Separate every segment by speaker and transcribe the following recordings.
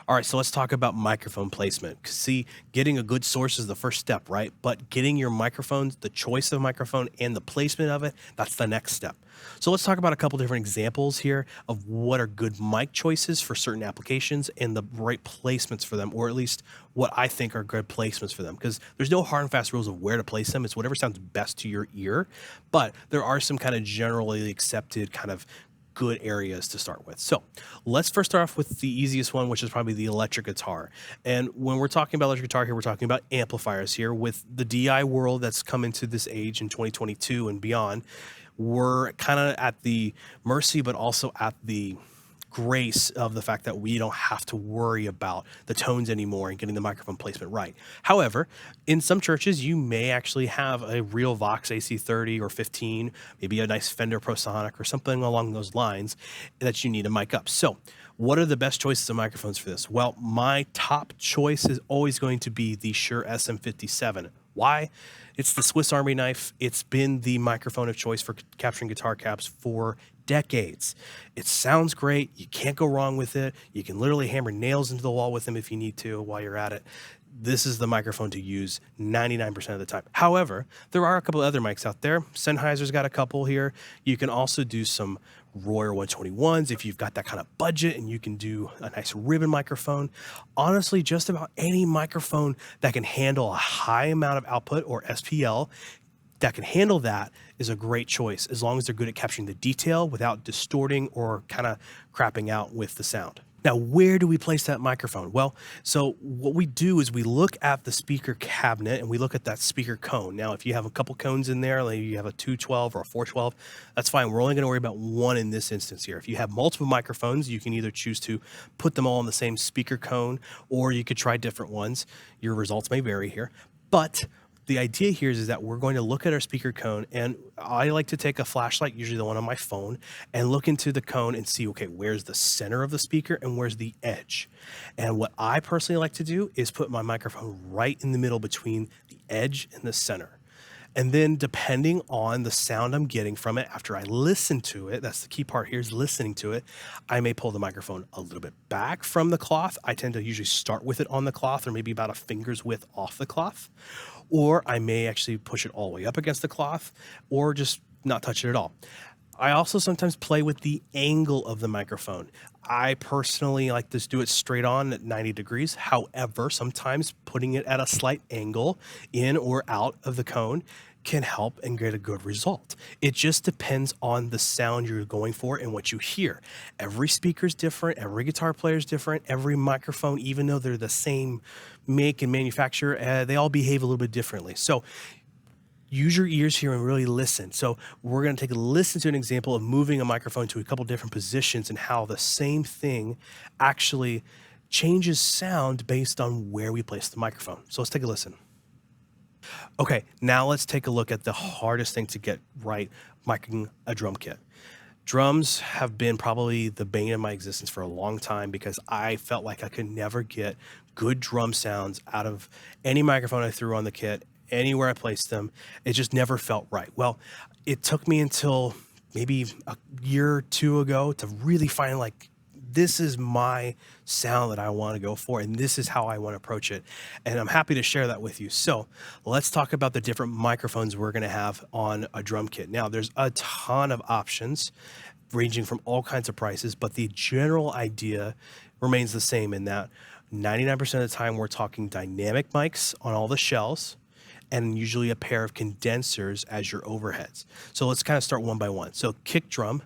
Speaker 1: All right, so let's talk about microphone placement. 'Cause see, getting a good source is the first step, right? But getting your microphones, the choice of microphone and the placement of it, that's the next step. So let's talk about a couple different examples here of what are good mic choices for certain applications and the right placements for them, or at least what I think are good placements for them. Because there's no hard and fast rules of where to place them. It's whatever sounds best to your ear. But there are some kind of generally accepted kind of good areas to start with. So let's first start off with the easiest one, which is probably the electric guitar. And when we're talking about electric guitar here, we're talking about amplifiers here with the DI world that's come into this age in 2022 and beyond. We're kind of at the mercy, but also at the grace of the fact that we don't have to worry about the tones anymore and getting the microphone placement right. However, in some churches, you may actually have a real Vox AC30 or 15, maybe a nice Fender ProSonic or something along those lines that you need to mic up. So, what are the best choices of microphones for this? Well, my top choice is always going to be the Shure SM57. Why? It's the Swiss Army knife. It's been the microphone of choice for capturing guitar caps for decades. It sounds great. You can't go wrong with it. You can literally hammer nails into the wall with them if you need to while you're at it. This is the microphone to use 99% of the time. However, there are a couple other mics out there. Sennheiser's got a couple here. You can also do some Royer 121s if you've got that kind of budget and you can do a nice ribbon microphone. Honestly, just about any microphone that can handle a high amount of output or SPL that can handle that is a great choice as long as they're good at capturing the detail without distorting or kind of crapping out with the sound. Now, where do we place that microphone? Well, so what we do is we look at the speaker cabinet and we look at that speaker cone. Now, if you have a couple cones in there, like you have a 212 or a 412, that's fine. We're only going to worry about one in this instance here. If you have multiple microphones, you can either choose to put them all in the same speaker cone, or you could try different ones. Your results may vary here, but the idea here is that we're going to look at our speaker cone, and I like to take a flashlight, usually the one on my phone, and look into the cone and see, okay, where's the center of the speaker and where's the edge? And what I personally like to do is put my microphone right in the middle between the edge and the center. And then depending on the sound I'm getting from it after I listen to it, that's the key part here is listening to it, I may pull the microphone a little bit back from the cloth. I tend to usually start with it on the cloth or maybe about a finger's width off the cloth. Or I may actually push it all the way up against the cloth or just not touch it at all. I also sometimes play with the angle of the microphone. I personally like to do it straight on at 90 degrees. However, sometimes putting it at a slight angle in or out of the cone can help and get a good result. It just depends on the sound you're going for and what you hear. Every speaker is different. Every guitar player is different. Every microphone, even though they're the same make and manufacturer, they all behave a little bit differently. So use your ears here and really listen. So we're going to take a listen to an example of moving a microphone to a couple different positions and how the same thing actually changes sound based on where we place the microphone. So let's take a listen. Okay, now let's take a look at the hardest thing to get right, micing a drum kit. Drums have been probably the bane of my existence for a long time because I felt like I could never get good drum sounds out of any microphone I threw on the kit, anywhere I placed them. It just never felt right. Well, it took me until maybe a year or two ago to really find like, this is my sound that I want to go for, and this is how I want to approach it. And I'm happy to share that with you. So let's talk about the different microphones we're going to have on a drum kit. Now, there's a ton of options ranging from all kinds of prices, but the general idea remains the same in that 99% of the time we're talking dynamic mics on all the shells and usually a pair of condensers as your overheads. So let's kind of start one by one. So kick drum.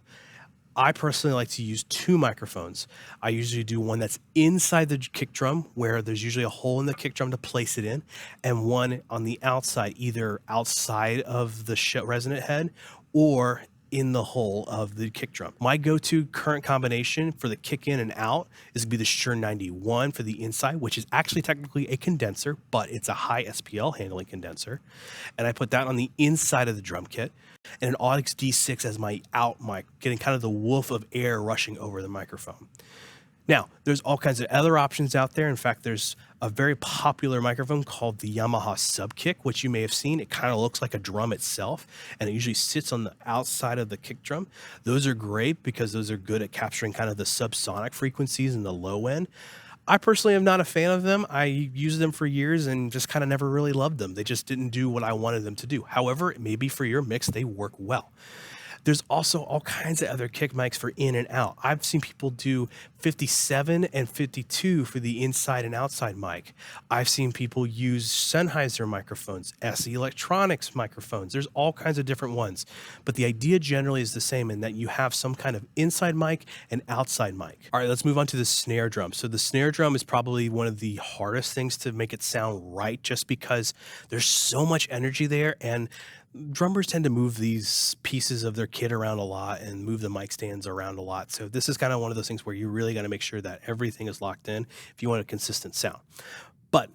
Speaker 1: I personally like to use two microphones. I usually do one that's inside the kick drum where there's usually a hole in the kick drum to place it in, and one on the outside, either outside of the resonant head or in the hole of the kick drum. My go-to current combination for the kick in and out is going to be the Shure 91 for the inside, which is actually technically a condenser, but it's a high SPL handling condenser. And I put that on the inside of the drum kit, and an Audix D6 as my out mic, getting kind of the woof of air rushing over the microphone. Now, there's all kinds of other options out there. In fact, there's a very popular microphone called the Yamaha Subkick, which you may have seen. It kind of looks like a drum itself, and it usually sits on the outside of the kick drum. Those are great because those are good at capturing kind of the subsonic frequencies in the low end. I personally am not a fan of them. I used them for years and just kind of never really loved them. They just didn't do what I wanted them to do. However, maybe for your mix, they work well. There's also all kinds of other kick mics for in and out. I've seen people do 57 and 52 for the inside and outside mic. I've seen people use Sennheiser microphones, SE Electronics microphones. There's all kinds of different ones. But the idea generally is the same in that you have some kind of inside mic and outside mic. All right, let's move on to the snare drum. So the snare drum is probably one of the hardest things to make it sound right just because there's so much energy there, and drummers tend to move these pieces of their kit around a lot and move the mic stands around a lot. So this is kind of one of those things where you really got to make sure that everything is locked in if you want a consistent sound. But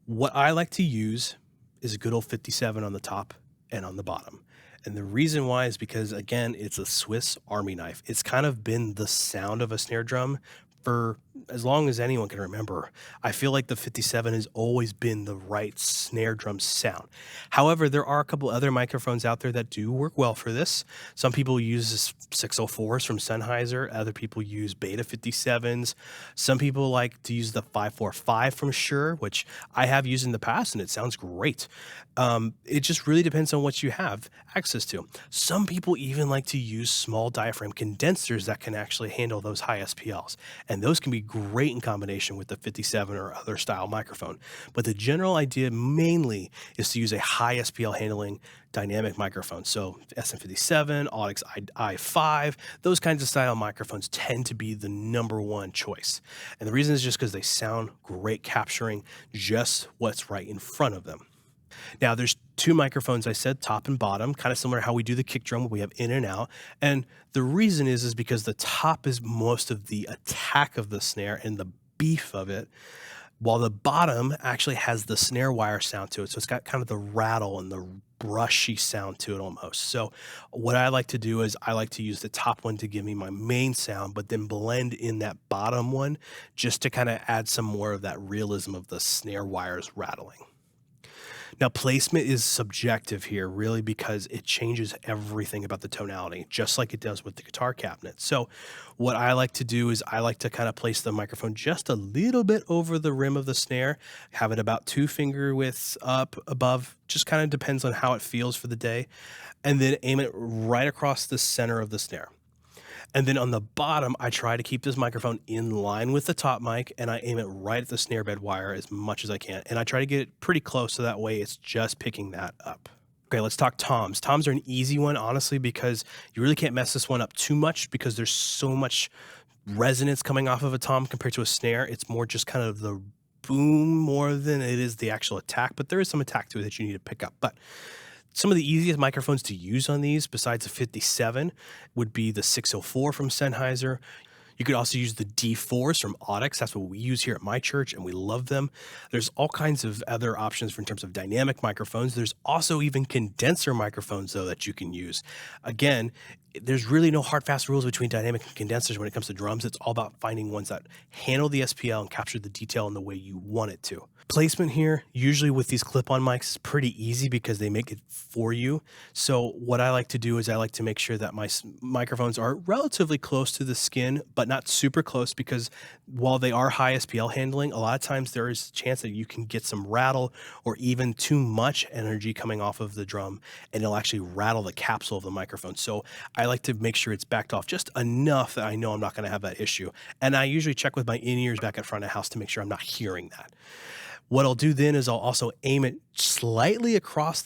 Speaker 1: what I like to use is a good old 57 on the top and on the bottom. And the reason why is because, again, it's a Swiss Army knife. It's kind of been the sound of a snare drum for as long as anyone can remember. I feel like the 57 has always been the right snare drum sound. However, there are a couple other microphones out there that do work well for this. Some people use 604s from Sennheiser. Other people use Beta 57s. Some people like to use the 545 from Shure, which I have used in the past, and it sounds great. It just really depends on what you have access to. Some people even like to use small diaphragm condensers that can actually handle those high SPLs, and those can be great in combination with the 57 or other style microphone. But the general idea mainly is to use a high SPL handling dynamic microphone. So SM57, Audix i5, those kinds of style microphones tend to be the number one choice. And the reason is just because they sound great capturing just what's right in front of them. Now, there's two microphones, I said, top and bottom, kind of similar to how we do the kick drum, where we have in and out. And the reason is because the top is most of the attack of the snare and the beef of it, while the bottom actually has the snare wire sound to it. So it's got kind of the rattle and the brushy sound to it almost. So what I like to do is I like to use the top one to give me my main sound, but then blend in that bottom one just to kind of add some more of that realism of the snare wires rattling. Now, placement is subjective here, really, because it changes everything about the tonality, just like it does with the guitar cabinet. So what I like to do is I like to kind of place the microphone just a little bit over the rim of the snare, have it about 2 finger widths up above, just kind of depends on how it feels for the day, and then aim it right across the center of the snare. And then on the bottom, I try to keep this microphone in line with the top mic, and I aim it right at the snare bed wire as much as I can. And I try to get it pretty close so that way it's just picking that up. Okay, let's talk toms. Toms are an easy one, honestly, because you really can't mess this one up too much because there's so much resonance coming off of a tom compared to a snare. It's more just kind of the boom more than it is the actual attack, but there is some attack to it that you need to pick up. But some of the easiest microphones to use on these, besides the 57, would be the 604 from Sennheiser. You could also use the D4s from Audix. That's what we use here at my church, and we love them. There's all kinds of other options in terms of dynamic microphones. There's also even condenser microphones, though, that you can use. Again, there's really no hard, fast rules between dynamic and condensers when it comes to drums. It's all about finding ones that handle the SPL and capture the detail in the way you want it to. Placement here, usually with these clip-on mics, is pretty easy because they make it for you. So what I like to do is I like to make sure that my microphones are relatively close to the skin, but not super close, because while they are high SPL handling, a lot of times there is a chance that you can get some rattle or even too much energy coming off of the drum, and it'll actually rattle the capsule of the microphone. So I like to make sure it's backed off just enough that I know I'm not going to have that issue. And I usually check with my in-ears back at front of house to make sure I'm not hearing that. What I'll do then is I'll also aim it slightly across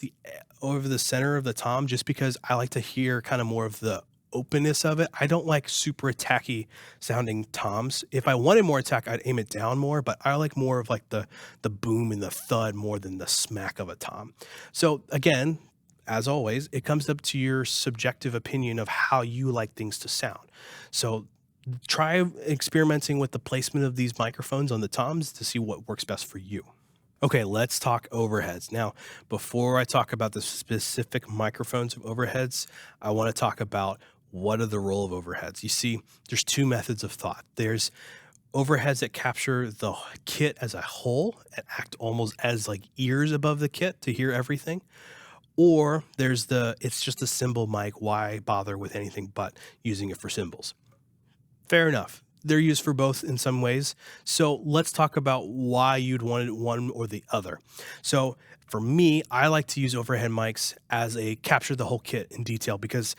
Speaker 1: over the center of the tom, just because I like to hear kind of more of the openness of it. I don't like super attacky sounding toms. If I wanted more attack, I'd aim it down more, but I like more of like the boom and the thud more than the smack of a tom. So again, as always, it comes up to your subjective opinion of how you like things to sound. So try experimenting with the placement of these microphones on the toms to see what works best for you. Okay, let's talk overheads. Now, before I talk about the specific microphones of overheads, I want to talk about what are the role of overheads. You see, there's two methods of thought. There's overheads that capture the kit as a whole and act almost as like ears above the kit to hear everything. Or there's it's just a cymbal mic. Why bother with anything but using it for cymbals? Fair enough. they're used for both in some ways. So let's talk about why you'd want one or the other. So for me, I like to use overhead mics as a capture the whole kit in detail because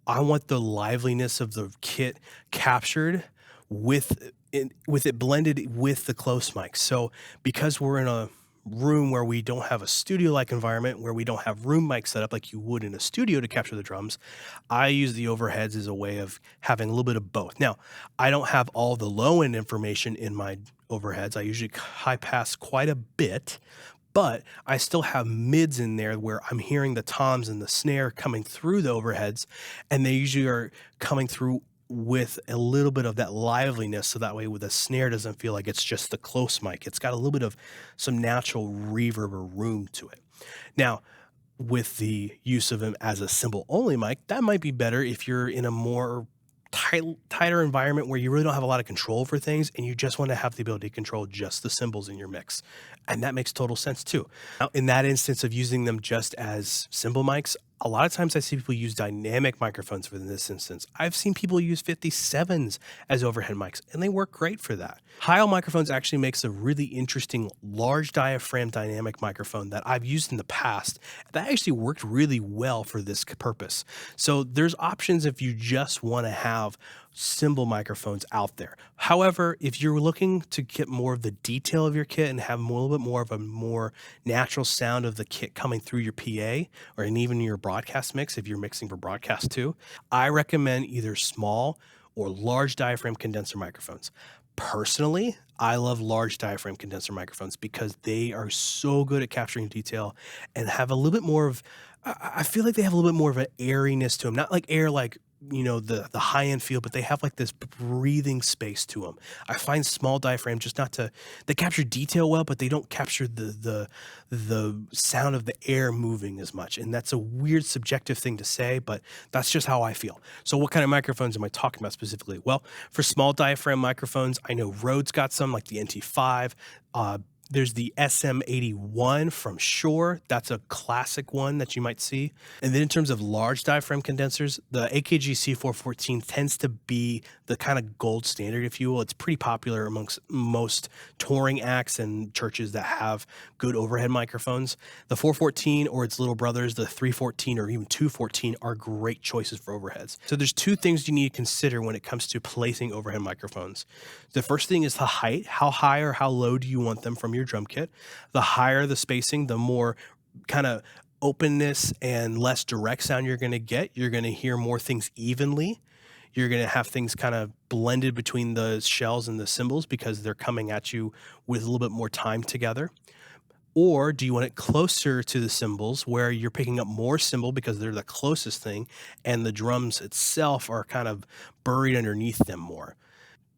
Speaker 1: I want the liveliness of the kit captured with it blended with the close mic. So because we're in a room where we don't have a studio-like environment, where we don't have room mic set up like you would in a studio to capture the drums, I use the overheads as a way of having a little bit of both. Now, I don't have all the low-end information in my overheads. I usually high pass quite a bit, but I still have mids in there where I'm hearing the toms and the snare coming through the overheads, and they usually are coming through with a little bit of that liveliness, so that way with the snare doesn't feel like it's just the close mic. It's got a little bit of some natural reverb or room to it. Now, with the use of them as a cymbal only mic, that might be better if you're in a more tighter environment where you really don't have a lot of control over things and you just want to have the ability to control just the cymbals in your mix. And that makes total sense too. Now, in that instance of using them just as cymbal mics, a lot of times I see people use dynamic microphones for this instance. I've seen people use 57s as overhead mics, and they work great for that. Heil microphones actually makes a really interesting large diaphragm dynamic microphone that I've used in the past. That actually worked really well for this purpose. So there's options if you just want to have cymbal microphones out there. However, if you're looking to get more of the detail of your kit and have a little bit more of a more natural sound of the kit coming through your PA or even your broadcast mix, if you're mixing for broadcast too, I recommend either small or large diaphragm condenser microphones. Personally, I love large diaphragm condenser microphones because they are so good at capturing detail and have a little bit more of, I feel like they have a little bit more of an airiness to them. Not like air like, you know, the high end feel, but they have like this breathing space to them. I find small diaphragm just not to, they capture detail well, but they don't capture the sound of the air moving as much. And that's a weird subjective thing to say, but that's just how I feel. So what kind of microphones am I talking about specifically? Well, for small diaphragm microphones, I know Rode's got some like the NT5. There's the SM81 from Shure. That's a classic one that you might see. And then in terms of large diaphragm condensers, the AKG C414 tends to be the kind of gold standard, if you will. It's pretty popular amongst most touring acts and churches that have good overhead microphones. The 414 or its little brothers, the 314 or even 214 are great choices for overheads. So there's two things you need to consider when it comes to placing overhead microphones. The first thing is the height. How high or how low do you want them from your drum kit? The higher the spacing, the more kind of openness and less direct sound you're going to get. You're going to hear more things evenly. You're going to have things kind of blended between the shells and the cymbals because they're coming at you with a little bit more time together. Or do you want it closer to the cymbals where you're picking up more cymbal because they're the closest thing and the drums itself are kind of buried underneath them more?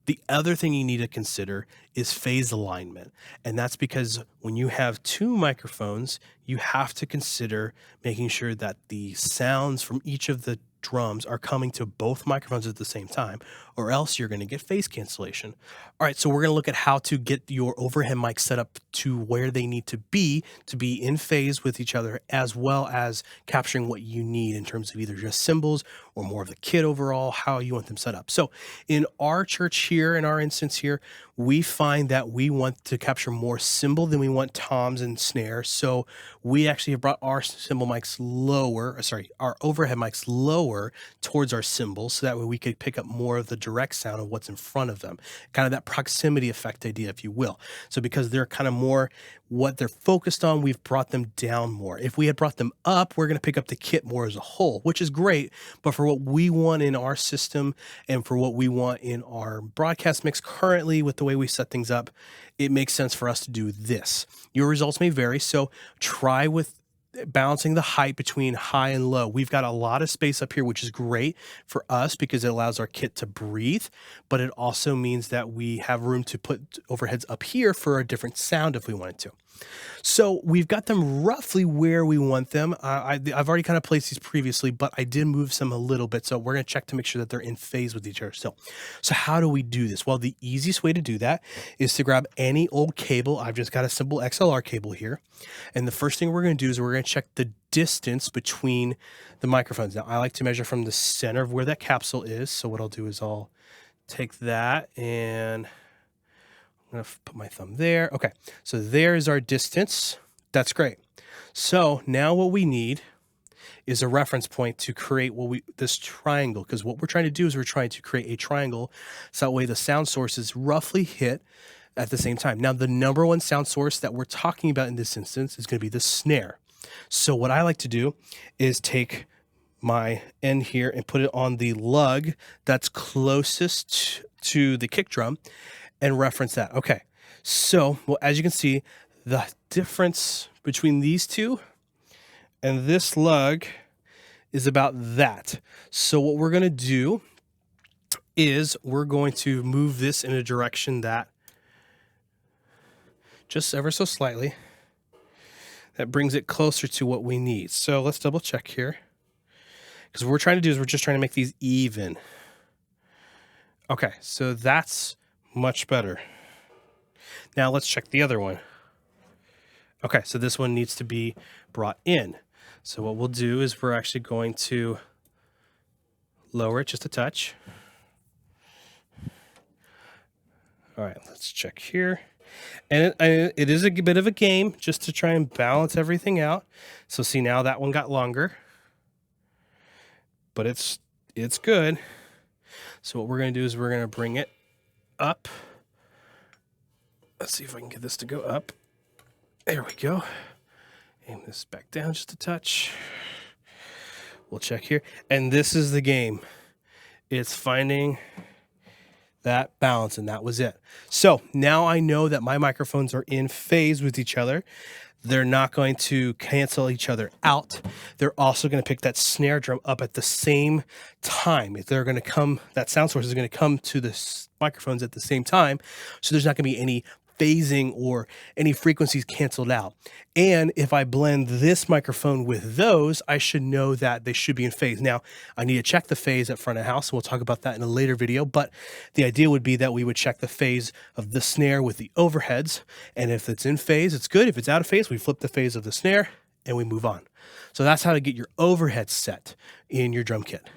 Speaker 1: The other thing you need to consider is phase alignment. And that's because when you have two microphones, you have to consider making sure that the sounds from each of the drums are coming to both microphones at the same time, or else you're going to get phase cancellation. All right, so we're going to look at how to get your overhead mic set up to where they need to be in phase with each other, as well as capturing what you need in terms of either just cymbals or more of the kit overall, how you want them set up. So in our church here, in our instance here, we find that we want to capture more cymbal than we want toms and snares. So we actually have brought our cymbal mics lower, our overhead mics lower towards our cymbals, so that way we could pick up more of the direct sound of what's in front of them. Kind of that proximity effect idea, if you will. So because they're kind of more what they're focused on, we've brought them down more. If we had brought them up, we're going to pick up the kit more as a whole, which is great. But for what we want in our system and for what we want in our broadcast mix currently with the way we set things up, it makes sense for us to do this. Your results may vary, so try with balancing the height between high and low. We've got a lot of space up here, which is great for us because it allows our kit to breathe, but it also means that we have room to put overheads up here for a different sound if we wanted to. So we've got them roughly where we want them. I've already kind of placed these previously, but I did move some a little bit. So we're going to check to make sure that they're in phase with each other still. So how do we do this? Well, the easiest way to do that is to grab any old cable. I've just got a simple XLR cable here. And the first thing we're going to do is we're going to check the distance between the microphones. Now, I like to measure from the center of where that capsule is. So what I'll do is I'll take that and I'm going to put my thumb there. Okay, so there's our distance. That's great. So now what we need is a reference point to create this triangle, because what we're trying to do is we're trying to create a triangle so that way the sound sources roughly hit at the same time. Now, the number one sound source that we're talking about in this instance is going to be the snare. So what I like to do is take my end here and put it on the lug that's closest to the kick drum and reference that. Okay, so well, as you can see, the difference between these two and this lug is about that. So what we're going to do is we're going to move this in a direction that just ever so slightly, that brings it closer to what we need. So let's double check here, because what we're trying to do is we're just trying to make these even. Okay, so that's much better. Now let's check the other one. Okay, so this one needs to be brought in. So what we'll do is we're actually going to lower it just a touch. All right, let's check here. And it is a bit of a game just to try and balance everything out. So see, now that one got longer, but it's good. So what we're going to do is we're going to bring it up. Let's see if I can get this to go up. There we go. Aim this back down just a touch. We'll check here. And this is the game. It's finding that balance, and that was it. So now I know that my microphones are in phase with each other. They're not going to cancel each other out. They're also going to pick that snare drum up at the same time. If they're going to come, that sound source is going to come to the microphones at the same time. So there's not going to be any phasing or any frequencies canceled out. And if I blend this microphone with those, I should know that they should be in phase. Now, I need to check the phase at front of house, and we'll talk about that in a later video, but the idea would be that we would check the phase of the snare with the overheads, and if it's in phase, it's good. If it's out of phase, we flip the phase of the snare and we move on. So that's how to get your overhead set in your drum kit.